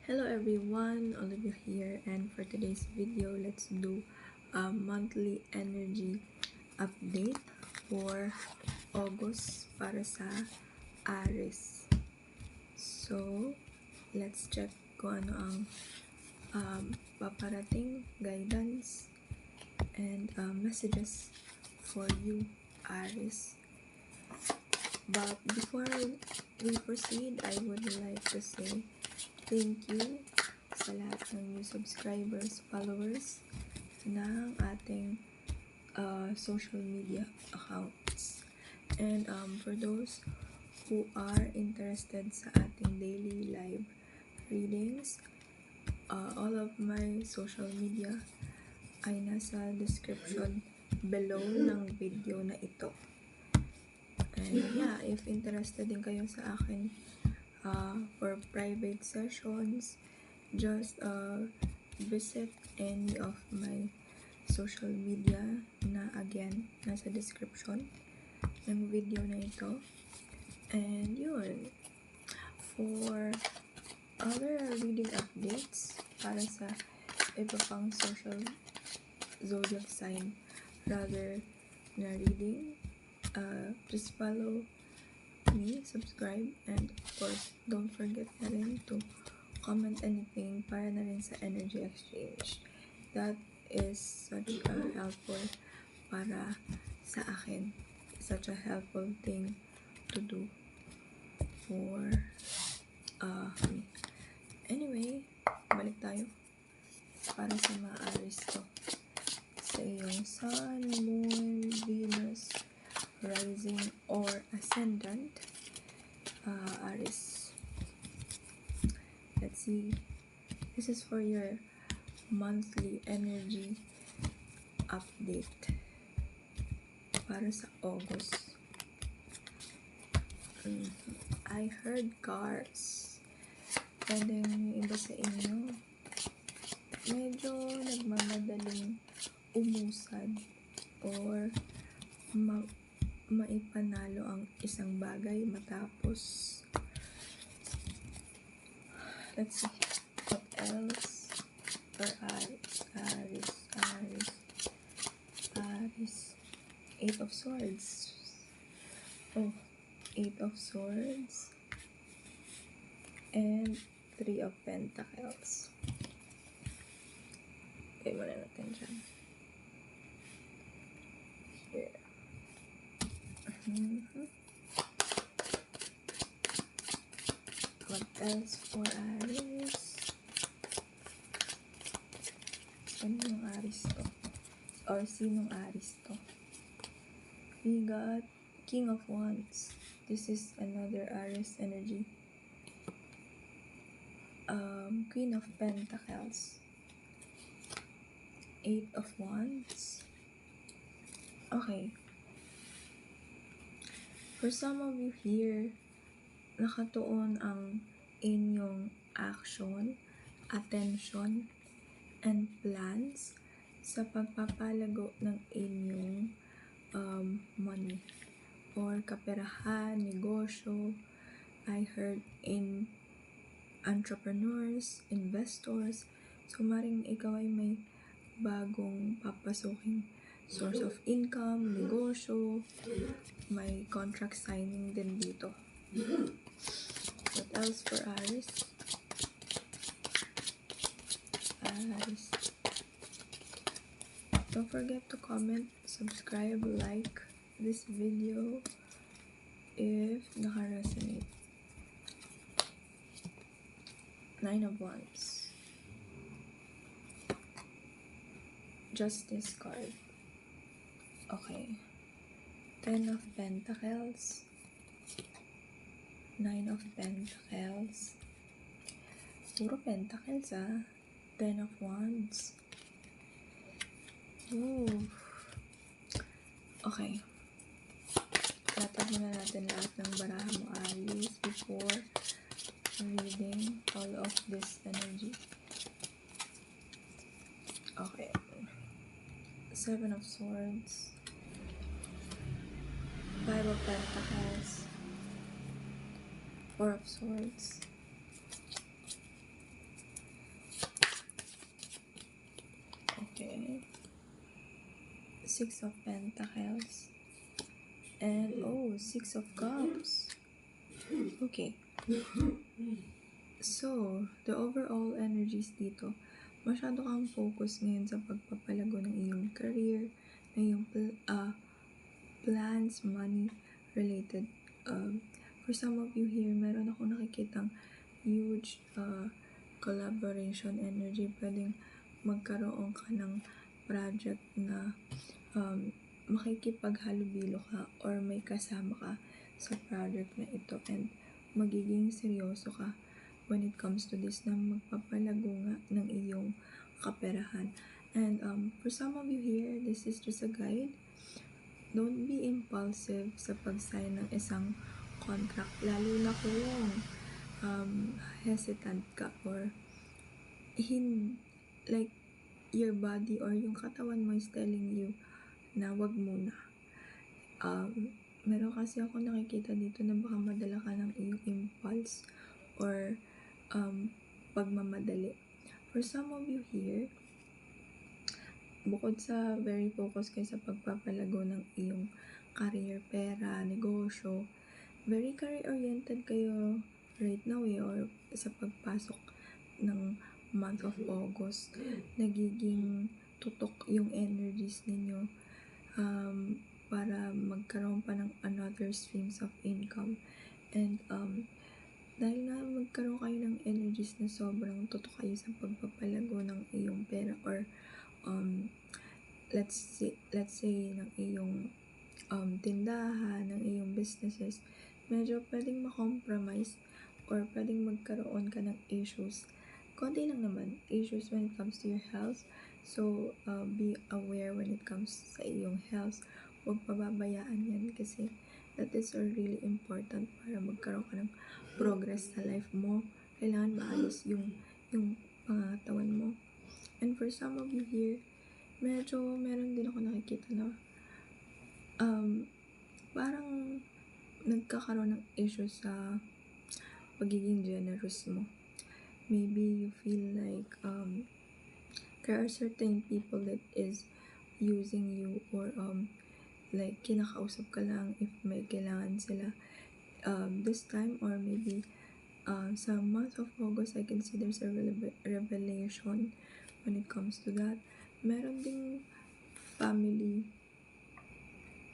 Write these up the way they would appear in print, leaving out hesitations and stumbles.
Hello everyone, Olivia here, and for today's video, let's do a monthly energy update for August para sa Aries. So, let's check kung ano ang paparating, guidance, and messages for you, Aries. But before we proceed, I would like to say thank you sa lahat ng new subscribers, followers ng ating social media accounts. And for those who are interested sa ating daily live readings, all of my social media ay nasa description below ng video na ito. And yeah, if interested din kayo sa akin for private sessions, just visit any of my social media na again nasa description ng video na ito. And yun, for other reading updates para sa iba pang social zodiac sign rather na reading, just follow me, subscribe, and of course, don't forget na rin to comment anything para na rin sa energy exchange. That is such a helpful para sa akin. Such a helpful thing to do for me. Anyway, balik tayo para sa mga Aries to. Sa iyong Sun, Moon, Venus, Rising, or Ascendant, Aries. Let's see. This is for your monthly energy update para sa August. I heard cars. Pwedeng yung iba sa inyo medyo nagmamadaling umusad or maipanalo ang isang bagay matapos. Let's see what else for Aries. Eight of Swords. Eight of Swords and Three of Pentacles. Okay, muna natin dyan. Here. What else for Aries? Ano yung Aries to? Or sinong Aries to? We got King of Wands. This is another Aries energy. Queen of Pentacles. Eight of Wands. Okay. For some of you here, nakatuon ang inyong action, attention, and plans sa pagpapalago ng inyong money or kaperahan, negosyo. I heard in entrepreneurs, investors. So maring ikaw ay may bagong papasuking source of income, negosyo, may contract signing din dito. What else for Aries? Don't forget to comment, subscribe, like this video if naka-resonate. Nine of Wands. Justice card. Okay. Ten of Pentacles. Nine of Pentacles. Puro Pentacles Ten of Wands. Ooh. Okay. Tatag muna natin lahat ng baraha mo, Aries, before reading all of this energy. Okay. Seven of Swords. Five of Pentacles. Four of Swords. Six of Pentacles, and Six of Cups. Okay. So, the overall energies dito, masyado kang focus ngayon sa pagpapalago ng iyong career, ng iyong plans, money related. For some of you here, meron ako nakikitang huge collaboration energy. Pwedeng magkaroon ka ng project na makikipaghalubilo ka or may kasama ka sa project na ito, and magiging seryoso ka when it comes to this na magpapalago nga ng iyong kaperahan. And for some of you here, this is just a guide. Don't be impulsive sa pag-sign ng isang contract, lalo na kung hesitant ka or like your body or yung katawan mo is telling you na wag muna. Meron kasi ako nakikita dito na baka madala ka ng iyong impulse or pagmamadali. For some of you here, bukod sa very focus kayo sa pagpapalago ng iyong career, pera, negosyo, very career-oriented kayo right now or sa pagpasok ng month of August, nagiging tutok yung energies ninyo para magkaroon pa ng another streams of income. And dahil nga magkaroon kayo ng energies na sobrang tutok kayo sa pagpapalago ng iyong pera or let's say ng iyong tindahan, ng iyong businesses, medyo pwedeng ma-compromise or pwedeng magkaroon ka ng issues. Konti lang naman, issues when it comes to your health. So, be aware when it comes sa iyong health. Huwag pababayaan yan kasi that is really important para magkaroon ka ng progress sa life mo. Kailangan maayos yung pangatawan mo. And for some of you here, medyo meron din ako nakikita na parang nagkakaroon ng issue sa pagiging generous mo. Maybe you feel like there are certain people that is using you or like kinakausap ka lang if may kailangan sila this time, or maybe sa month of August, I can see there's a revelation when it comes to that. Meron ding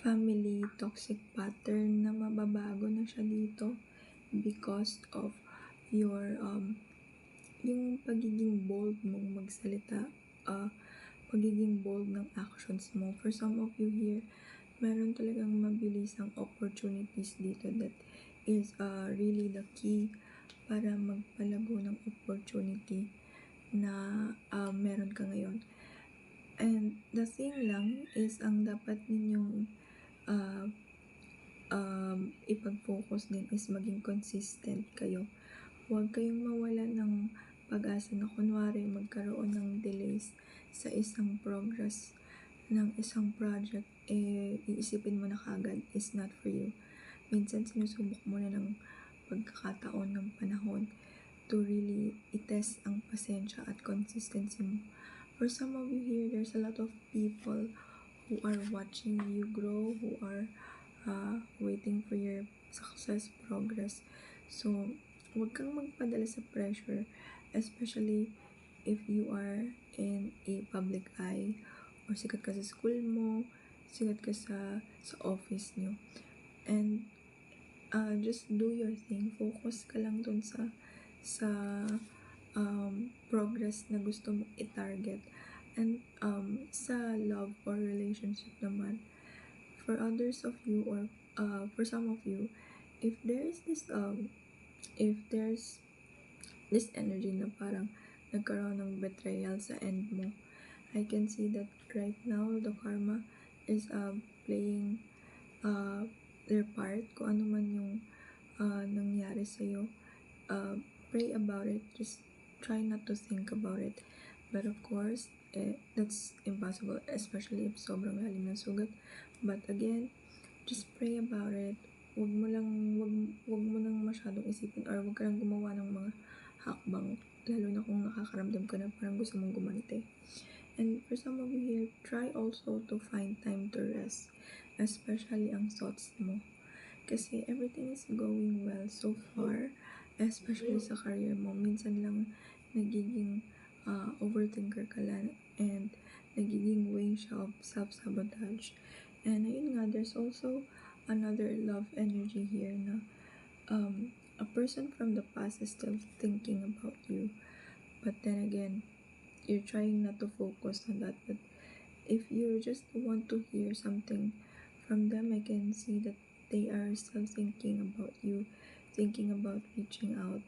family toxic pattern na mababago na siya dito because of your yung pagiging bold mong magsalita, pagiging bold ng actions mo. For some of you here, meron talagang mabilisang opportunities dito that is really the key para magpalago ng opportunity na meron ka ngayon. And the thing lang is ang dapat ninyong ipag-focus din is maging consistent kayo. Huwag kayong mawala ng pag-asa na kunwari magkaroon ng delays sa isang progress ng isang project, iisipin mo na kagad is not for you. Minsan sinusubok mo na ng pagkakataon ng panahon to really itest ang pasensya at consistency mo. For some of you here, there's a lot of people who are watching you grow, who are waiting for your success, progress. So, huwag kang magpadala sa pressure, especially if you are in a public eye or sikat ka sa school mo, sikat ka sa office nyo. And just do your thing. Focus ka lang dun sa progress na gusto mong i-target. And sa love or relationship naman, for others of you or for some of you, if there's this energy na parang nagkaroon ng betrayal sa end mo, I can see that right now the karma is playing their part. Kung ano man yung nangyari sa'yo, pray about it. Just try not to think about it. But of course, that's impossible, especially if sobrang lalim ng sugat. But again, just pray about it. Wag mo nang masyadong isipin or wag ka nang gumawa ng mga hakbang, lalo na kung nakakaramdam ka na parang gusto mong gumante. And for some of you here, try also to find time to rest, especially ang thoughts mo. Kasi everything is going well so far, especially sa career mo. Minsan lang nagiging overthinker ka lang and nagiging way siya of self-sabotage. And ayun nga, there's also another love energy here na a person from the past is still thinking about you. But then again, you're trying not to focus on that. But if you just want to hear something from them, I can see that they are still thinking about you, thinking about reaching out.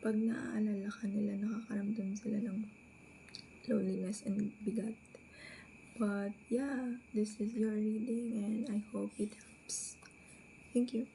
Pag naaalala ka nila, nakakaramdam sila ng loneliness and bigat. But yeah, this is your reading and I hope it helps. Thank you.